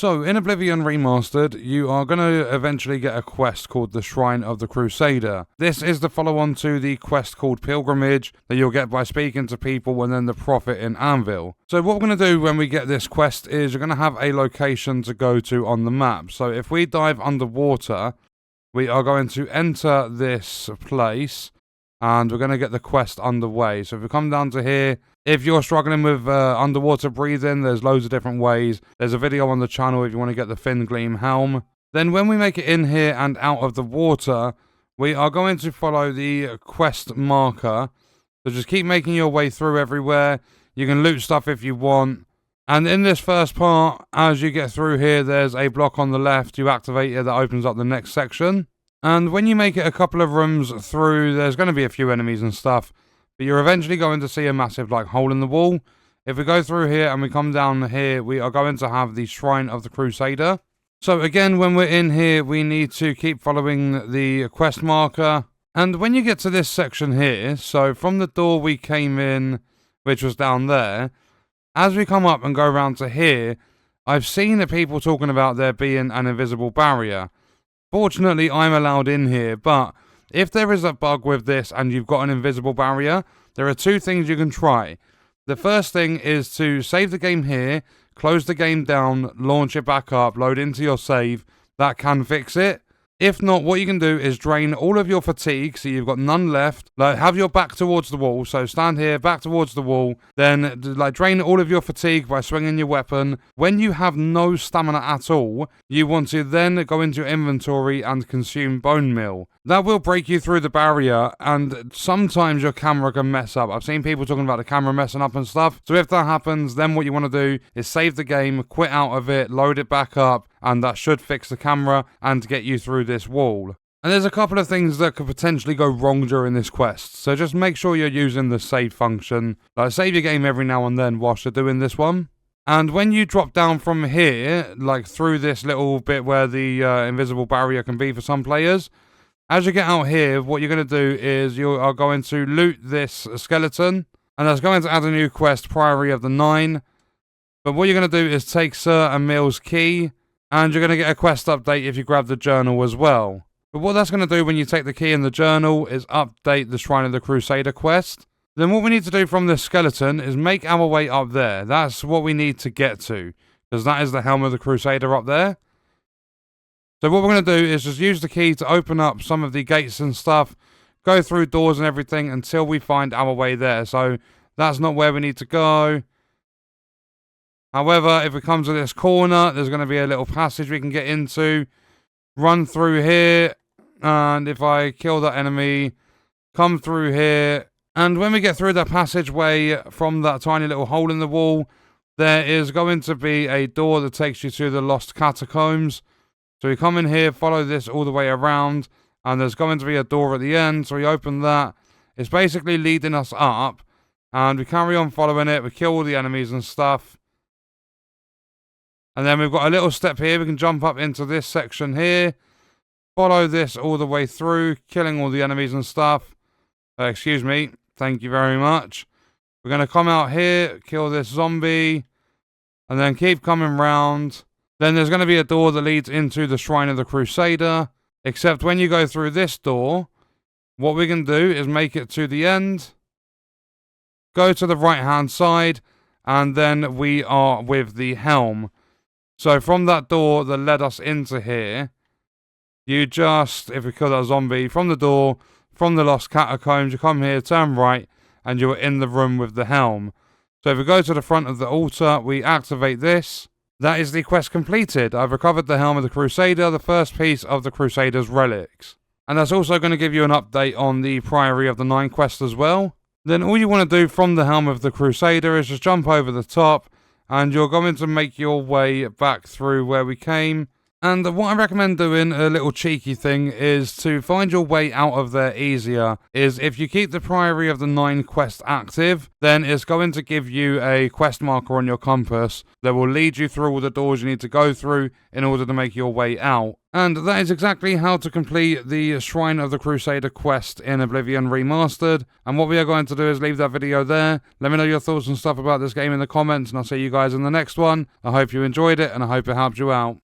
So, in Oblivion Remastered, you are going to eventually get a quest called the Shrine of the Crusader. This is the follow-on to the quest called Pilgrimage that you'll get by speaking to people and then the Prophet in Anvil. So what we're going to do when we get this quest is you're going to have a location to go to on the map. So if we dive underwater, we are going to enter this place and we're going to get the quest underway. So if we come down to here, if you're struggling with underwater breathing, there's loads of different ways. There's a video on the channel if you want to get the Thin Gleam helm. Then when we make it in here and out of the water, we are going to follow the quest marker. So just keep making your way through everywhere. You can loot stuff if you want. And in this first part, as you get through here, there's a block on the left. You activate it, that opens up the next section. And when you make it a couple of rooms through, there's going to be a few enemies and stuff. But you're eventually going to see a massive hole in the wall. If we go through here and we come down here, we are going to have the Shrine of the Crusader. So again, when we're in here, we need to keep following the quest marker. And when you get to this section here, so from the door we came in, which was down there, as we come up and go around to here, I've seen the people talking about there being an invisible barrier. Fortunately, I'm allowed in here, but if there is a bug with this and you've got an invisible barrier, there are two things you can try. The first thing is to save the game here, close the game down, launch it back up, load into your save. That can fix it. If not, what you can do is drain all of your fatigue, so you've got none left. Have your back towards the wall, so stand here, back towards the wall. Then, drain all of your fatigue by swinging your weapon. When you have no stamina at all, you want to then go into your inventory and consume bone meal. That will break you through the barrier, and sometimes your camera can mess up. I've seen people talking about the camera messing up and stuff. So if that happens, then what you want to do is save the game, quit out of it, load it back up, and that should fix the camera and get you through this wall. And there's a couple of things that could potentially go wrong during this quest, so just make sure you're using the save function. Save your game every now and then whilst you're doing this one. And when you drop down from here, through this little bit where the invisible barrier can be for some players, as you get out here, what you're going to do is you are going to loot this skeleton, and that's going to add a new quest, Priory of the Nine. But what you're going to do is take Sir Emil's key, and you're going to get a quest update if you grab the journal as well. But what that's going to do when you take the key and the journal is update the Shrine of the Crusader quest. Then what we need to do from this skeleton is make our way up there. That's what we need to get to, because that is the helm of the Crusader up there. So what we're going to do is just use the key to open up some of the gates and stuff, go through doors and everything until we find our way there. So that's not where we need to go. However, if we come to this corner, there's going to be a little passage we can get into. Run through here, and if I kill that enemy, come through here. And when we get through that passageway from that tiny little hole in the wall, there is going to be a door that takes you to the lost catacombs. So we come in here, follow this all the way around, and there's going to be a door at the end. So we open that. It's basically leading us up, and we carry on following it. We kill all the enemies and stuff. And then we've got a little step here. We can jump up into this section here. Follow this all the way through, killing all the enemies and stuff. Excuse me. Thank you very much. We're going to come out here, kill this zombie, and then keep coming round. Then there's going to be a door that leads into the Shrine of the Crusader. Except when you go through this door, what we can do is make it to the end. Go to the right-hand side, and then we are with the helm. So from that door that led us into here, you just, if we kill that zombie, from the door, from the lost catacombs, you come here, turn right, and you're in the room with the helm. So if we go to the front of the altar, we activate this. That is the quest completed. I've recovered the helm of the Crusader, the first piece of the Crusader's relics. And that's also going to give you an update on the Priory of the Nine quest as well. Then all you want to do from the helm of the Crusader is just jump over the top, and you're going to make your way back through where we came. And what I recommend doing, a little cheeky thing, is to find your way out of there easier, is if you keep the Priory of the 9 quest active, then it's going to give you a quest marker on your compass that will lead you through all the doors you need to go through in order to make your way out. And that is exactly how to complete the Shrine of the Crusader quest in Oblivion Remastered. And what we are going to do is leave that video there. Let me know your thoughts and stuff about this game in the comments, and I'll see you guys in the next one. I hope you enjoyed it, and I hope it helped you out.